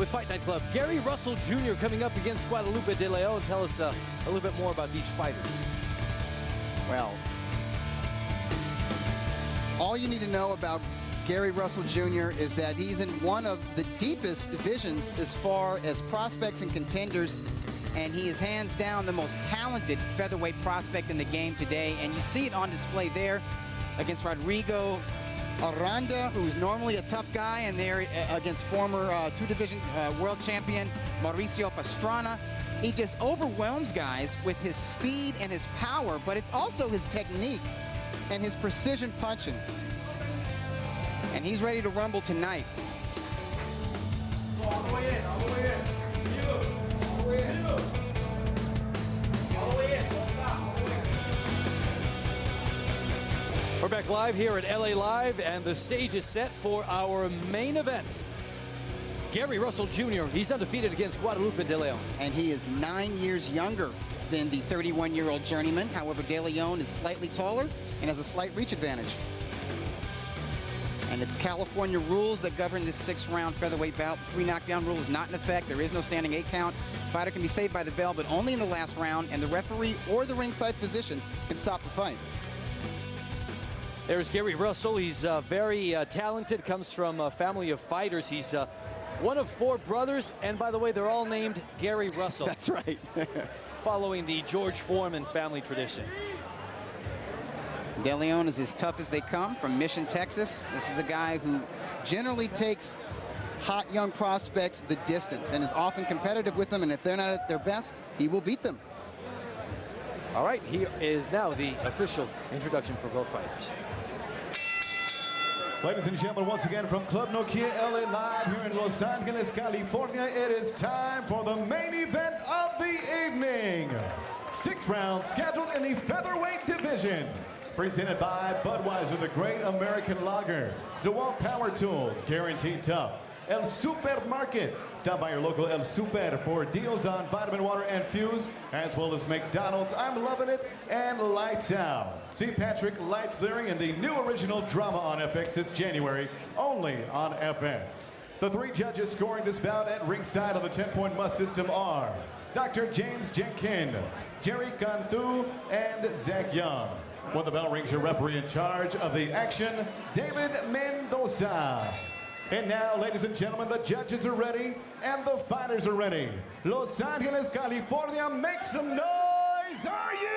with Fight Night Club. Gary Russell Jr. coming up against Guadalupe de Leon. Tell us a little bit more about these fighters. Well, all you need to know about Gary Russell Jr. is that he's in one of the deepest divisions as far as prospects and contenders, and he is hands down the most talented featherweight prospect in the game today, and you see it on display there against Rodrigo Aranda, who's normally a tough guy, and there against former two-division world champion Mauricio Pastrana. He just overwhelms guys with his speed and his power, but it's also his technique and his precision punching. And he's ready to rumble tonight. All the way in, all the way in. All the way in. All the way in. All the way in. We're back live here at LA Live, and the stage is set for our main event. Gary Russell Jr., he's undefeated against Guadalupe de Leon. And he is 9 years younger than the 31-year-old journeyman. However, de Leon is slightly taller and has a slight reach advantage. And it's California rules that govern this 6-round featherweight bout. The 3 knockdown rule is not in effect. There is no standing 8 count. Fighter can be saved by the bell, but only in the last round, and the referee or the ringside physician can stop the fight. There's Gary Russell. He's very talented, comes from a family of fighters. He's one of 4 brothers, and by the way, they're all named Gary Russell. That's right. Following the George Foreman family tradition. De Leon is as tough as they come, from Mission, Texas. This is a guy who generally takes hot young prospects the distance and is often competitive with them, and if they're not at their best, he will beat them. All right, here is now the official introduction for both fighters. Ladies and gentlemen, once again from Club Nokia LA Live here in Los Angeles, California, it is time for the main event of the evening. 6 rounds scheduled in the featherweight division. Presented by Budweiser, the Great American Lager, DeWalt Power Tools, Guaranteed Tough, El Supermarket. Stop by your local El Super for deals on vitamin water and Fuse, as well as McDonald's, I'm Loving It, and Lights Out. See Patrick Lights Leering in the new original drama on FX this January, only on FX. The 3 judges scoring this bout at ringside on the 10-point must system are Dr. James Jenkin, Jerry Cantu, and Zach Young. When the bell rings, your referee in charge of the action, David Mendoza. And now, ladies and gentlemen, the judges are ready and the fighters are ready. Los Angeles, California, make some noise. Are you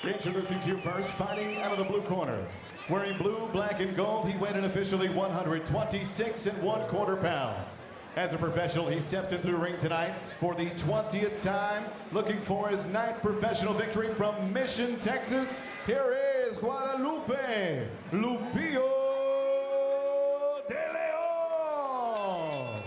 ready? Introducing to you first, fighting out of the blue corner. Wearing blue, black, and gold, he weighed in officially 126 1/4 pounds. As a professional, he steps into the ring tonight for the 20th time, looking for his 9th professional victory from Mission, Texas. Here is Guadalupe Lupillo de Leon.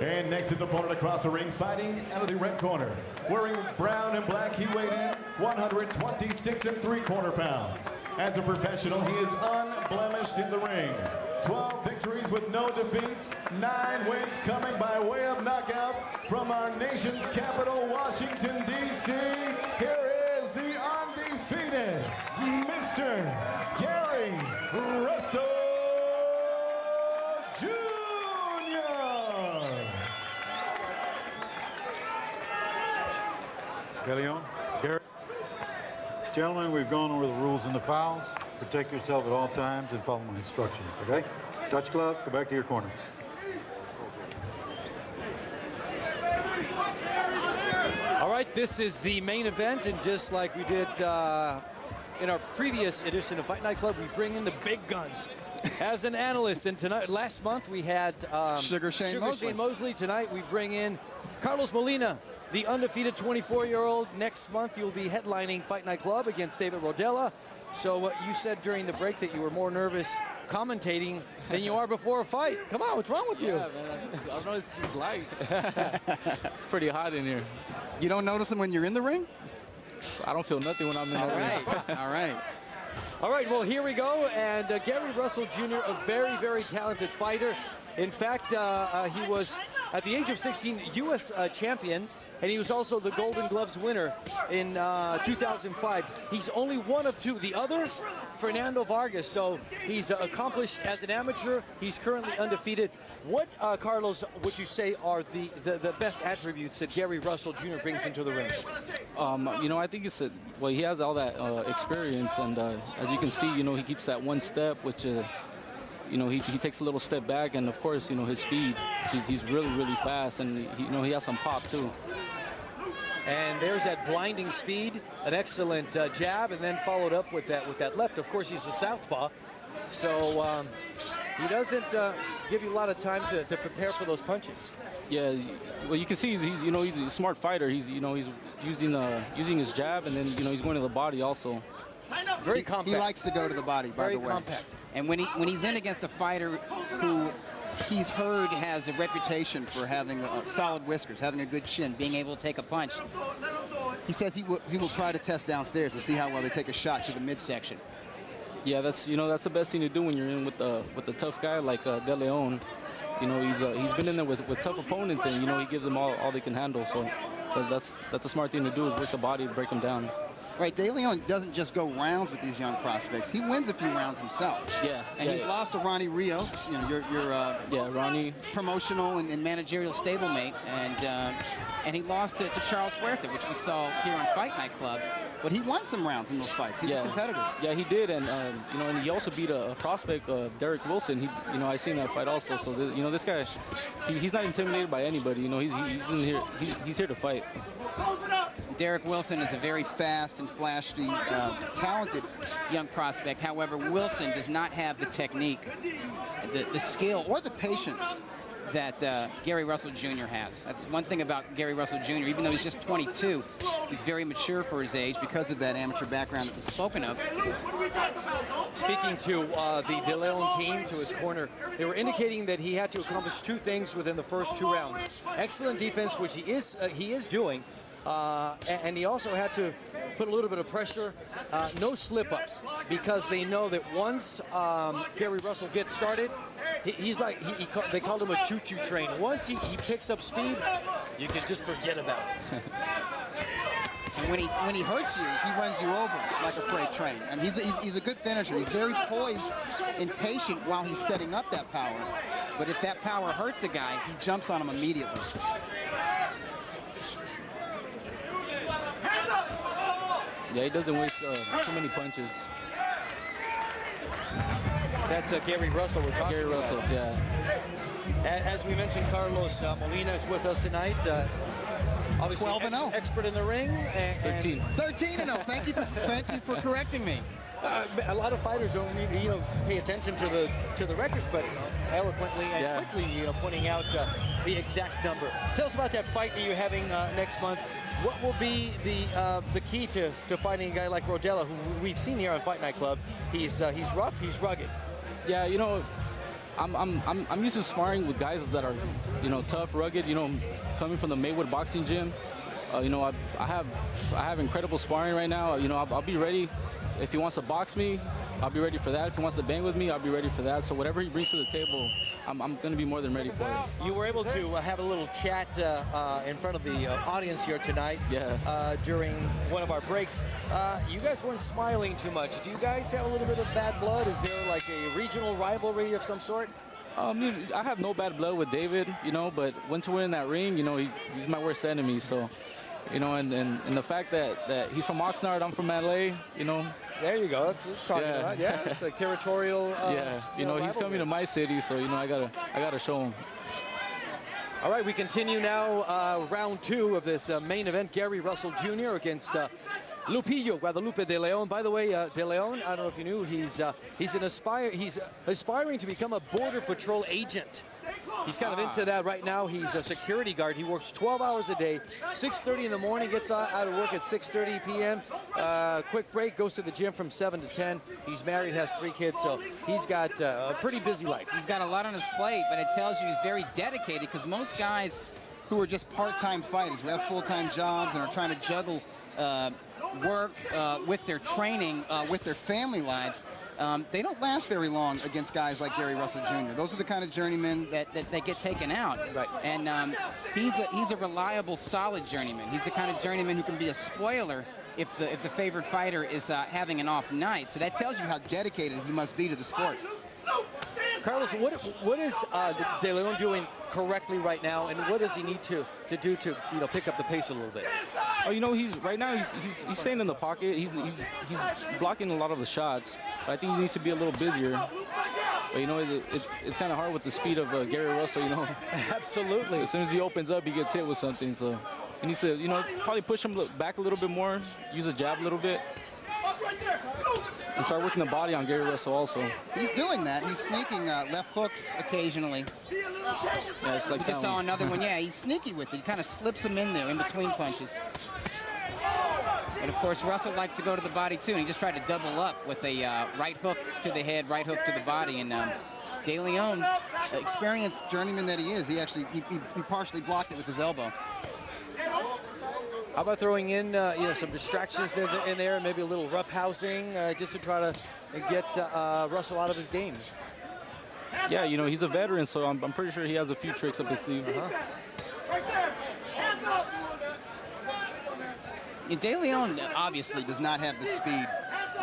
And next, his opponent across the ring, fighting out of the red corner. Wearing brown and black, he weighed in 126 3/4 pounds. As a professional, he is unblemished in the ring. 12 victories with no defeats, 9 wins coming by way of knockout from our nation's capital, Washington, D.C. Here is the undefeated Mr. Gary Russell Jr. Leon, Gary. Gentlemen, we've gone over the rules and the fouls. Protect yourself at all times and follow my instructions, okay? Touch gloves, go back to your corner. All right, this is the main event, and just like we did in our previous edition of Fight Night Club, we bring in the big guns. As an analyst, and tonight, last month we had Sugar Shane Mosley. Tonight we bring in Carlos Molina, the undefeated 24-year-old. Next month you'll be headlining Fight Night Club against David Rodella. So you said during the break that you were more nervous commentating than you are before a fight. Come on, what's wrong with you? Yeah, man, I don't know, these lights. It's pretty hot in here. You don't notice them when you're in the ring? I don't feel nothing when I'm in the ring. All right. All right, well, here we go. And Gary Russell Jr., a very, very talented fighter. In fact, he was, at the age of 16, U.S. champion. and he was also the Golden Gloves winner in 2005. He's only one of two. The other, Fernando Vargas. So he's accomplished as an amateur. He's currently undefeated. What, Carlos, would you say are the best attributes that Gary Russell Jr. brings into the ring? You know, I think it's well, he has all that experience, and as you can see, you know, he keeps that one step, which you know, he takes a little step back, and of course, you know, his speed. He's really, really fast, and you know, he has some pop too. And there's that blinding speed, an excellent jab, and then followed up with that left. Of course, he's a southpaw, so he doesn't give you a lot of time to prepare for those punches. Yeah, well, you can see he's you know, he's a smart fighter. He's you know, he's using his jab, and then you know, he's going to the body also. Very compact. He likes to go to the body, by the way. Very compact. And when he's in against a fighter who he's heard has a reputation for having solid whiskers, having a good chin, being able to take a punch, he says he will try to test downstairs to see how well they take a shot to the midsection. Yeah, that's the best thing to do when you're in with a tough guy like De Leon. You know, he's been in there with tough opponents, and you know, he gives them all they can handle. So that's a smart thing to do, is work the body to break them down. Right, De Leon doesn't just go rounds with these young prospects. He wins a few rounds himself. Yeah. And he's lost to Ronnie Rios, you know, your Ronnie, promotional and managerial stablemate, and he lost to Charles Huerta, which we saw here on Fight Night Club. But he won some rounds in those fights. He was competitive. Yeah, he did, and you know, and he also beat a prospect, Derek Wilson. You know, I seen that fight also. So you know, this guy, he's not intimidated by anybody. You know, he's here to fight. Derek Wilson is a very fast and flashy, talented young prospect. However, Wilson does not have the technique, the skill, or the patience that Gary Russell Jr. has. That's one thing about Gary Russell Jr. Even though he's just 22, he's very mature for his age because of that amateur background that was spoken of. Speaking to the De Leon team, to his corner, they were indicating that he had to accomplish two things within the first 2 rounds. Excellent defense, which he is doing, and he also had to put a little bit of pressure, no slip-ups, because they know that once Gary Russell gets started, he's like, they called him a choo-choo train. Once he picks up speed, you can just forget about it. And when he hurts you, he runs you over like a freight train. And he's a good finisher. He's very poised and patient while he's setting up that power. But if that power hurts a guy, he jumps on him immediately. Yeah, he doesn't waste too many punches. That's Gary Russell we're talking Gary Russell, about. yeah. As we mentioned, Carlos Molina is with us tonight. Obviously 12-0. Expert in the ring. 13. 13-0. Thank you for correcting me. A lot of fighters don't need, pay attention to the records, but eloquently and quickly, pointing out the exact number. Tell us about that fight that you're having next month. What will be the key to fighting a guy like Rodella, who we've seen here on Fight Night Club? He's rough, he's rugged. Yeah, you know, I'm used to sparring with guys that are, tough, rugged. Coming from the Maywood boxing gym, I have incredible sparring right now. I'll be ready. If he wants to box me, I'll be ready for that. If he wants to bang with me, I'll be ready for that. So whatever he brings to the table, I'm going to be more than ready for it. You were able to have a little chat in front of the audience here tonight during one of our breaks. You guys weren't smiling too much. Do you guys have a little bit of bad blood? Is there like a regional rivalry of some sort? I have no bad blood with David, but once we're in that ring, he's my worst enemy. So, and the fact that he's from Oxnard, I'm from LA, There you go. That's what we're talking about. It's like territorial. He's coming to my city, so I gotta show him. All right, we continue now. Round 2 of this main event. Gary Russell Jr. against Lupillo Guadalupe de Leon. By the way, de Leon, I don't know if you knew, he's aspiring to become a Border Patrol agent. He's kind of into that right now. He's a security guard. He works 12 hours a day, 6:30 in the morning, gets out of work at 6:30 p.m. Quick break, goes to the gym from 7 to 10. He's married, has 3 kids, so he's got a pretty busy life. He's got a lot on his plate, but it tells you he's very dedicated, because most guys who are just part-time fighters, who have full-time jobs and are trying to juggle work with their training, with their family lives, they don't last very long against guys like Gary Russell Jr. Those are the kind of journeymen that get taken out. Right. And he's a reliable, solid journeyman. He's the kind of journeyman who can be a spoiler if the favored fighter is having an off night. So that tells you how dedicated he must be to the sport. Carlos, what is De Leon doing correctly right now, and what does he need to do to pick up the pace a little bit? Oh, he's staying in the pocket. He's blocking a lot of the shots. But I think he needs to be a little busier. But it's kind of hard with the speed of Gary Russell. Absolutely. As soon as he opens up, he gets hit with something. So he needs to probably push him back a little bit more, use a jab a little bit, and start working the body on Gary Russell also. He's doing that. He's sneaking left hooks occasionally. Yeah, it's like We just saw another one. Yeah, he's sneaky with it. He kind of slips him in there in between punches. And of course, Russell likes to go to the body too. And he just tried to double up with a right hook to the head, right hook to the body. And De Leon, experienced journeyman that he is, he partially blocked it with his elbow. How about throwing in some distractions in there, maybe a little roughhousing, just to try to get Russell out of his game? Yeah, he's a veteran, so I'm pretty sure he has a few tricks up his sleeve. De Leon obviously does not have the speed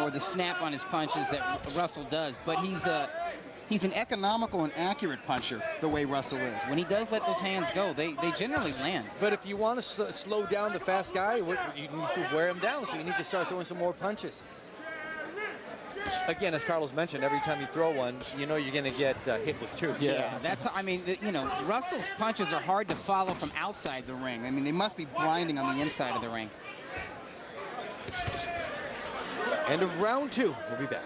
or the snap on his punches that Russell does, but he's an economical and accurate puncher the way Russell is. When he does let those hands go, they generally land. But if you want to slow down the fast guy, you need to wear him down, so you need to start throwing some more punches. Again, as Carlos mentioned, every time you throw one, you're going to get hit with two. Yeah, Russell's punches are hard to follow from outside the ring. I mean, they must be blinding on the inside of the ring. End of round two. We'll be back.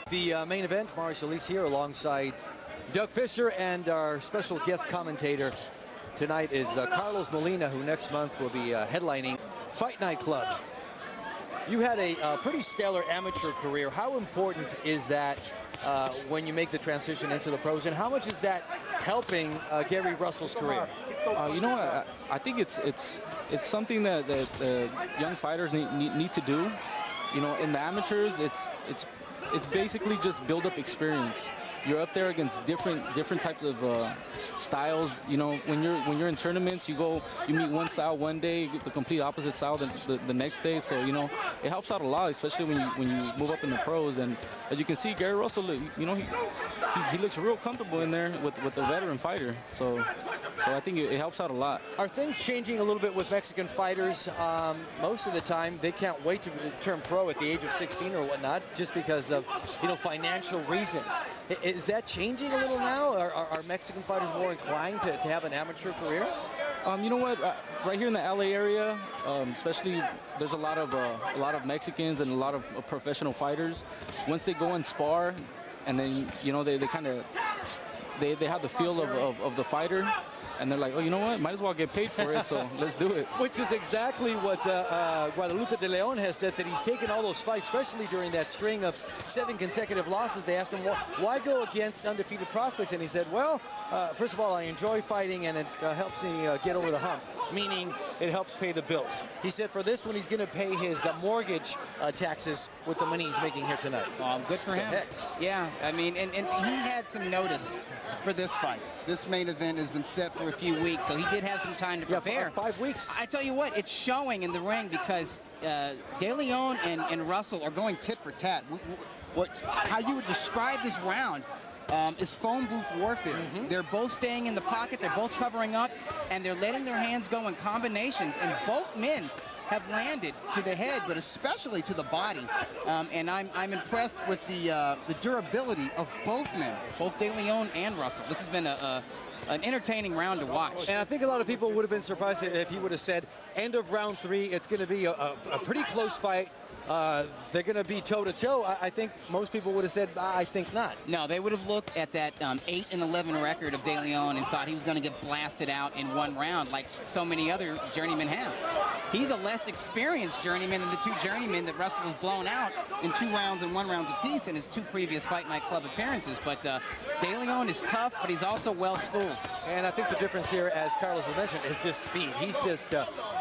The main event, Maurice Elise here alongside Doug Fisher, and our special guest commentator tonight is Carlos Molina, who next month will be headlining Fight Night Club. You had a pretty stellar amateur career. How important is that when you make the transition into the pros, and how much is that helping Gary Russell's career? I think it's something that young fighters need to do. In the amateurs, it's basically just build up experience. You're up there against different types of styles. When you're in tournaments, you meet one style one day, the complete opposite style the next day. So it helps out a lot, especially when you move up in the pros. And as you can see, Gary Russell, he looks real comfortable in there with the veteran fighter. So I think it helps out a lot. Are things changing a little bit with Mexican fighters? Most of the time, they can't wait to turn pro at the age of 16 or whatnot, just because of financial reasons. Is that changing a little now? Are Mexican fighters more inclined to have an amateur career? You know what? Right here in the LA area, especially, there's a lot of Mexicans and a lot of professional fighters. Once they go and spar, and then they kind of they have the feel of the fighter. And they're like, oh, you know what? Might as well get paid for it, so let's do it. Which is exactly what Guadalupe de Leon has said, that he's taken all those fights, especially during that string of 7 consecutive losses. They asked him, well, why go against undefeated prospects? And he said, well, first of all, I enjoy fighting, and it helps me get over the hump, meaning it helps pay the bills. He said for this one, he's going to pay his mortgage taxes with the money he's making here tonight. Good for him. Yeah, I mean, and he had some notice for this fight. This main event has been set for a few weeks, so he did have some time to prepare. Yeah, 5 weeks. I tell you what, it's showing in the ring, because De Leon and Russell are going tit for tat. How you would describe this round is phone booth warfare. Mm-hmm. They're both staying in the pocket, they're both covering up, and they're letting their hands go in combinations, and both men have landed to the head, but especially to the body. And I'm impressed with the durability of both men, both De Leon and Russell. This has been an entertaining round to watch. And I think a lot of people would have been surprised if he would have said, end of round 3, it's going to be a pretty close fight. They're going to be toe-to-toe. I think most people would have said, I think not. No, they would have looked at that 8-11 record of De Leon and thought he was going to get blasted out in one round, like so many other journeymen have. He's a less experienced journeyman than the 2 journeymen that Russell was blown out in 2 rounds and 1 round apiece in his 2 previous Fight Night Club appearances. But De Leon is tough, but he's also well-schooled. And I think the difference here, as Carlos has mentioned, is just speed. He's just,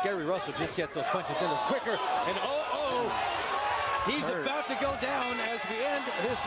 Gary Russell just gets those punches in there quicker, and He's about to go down as we end this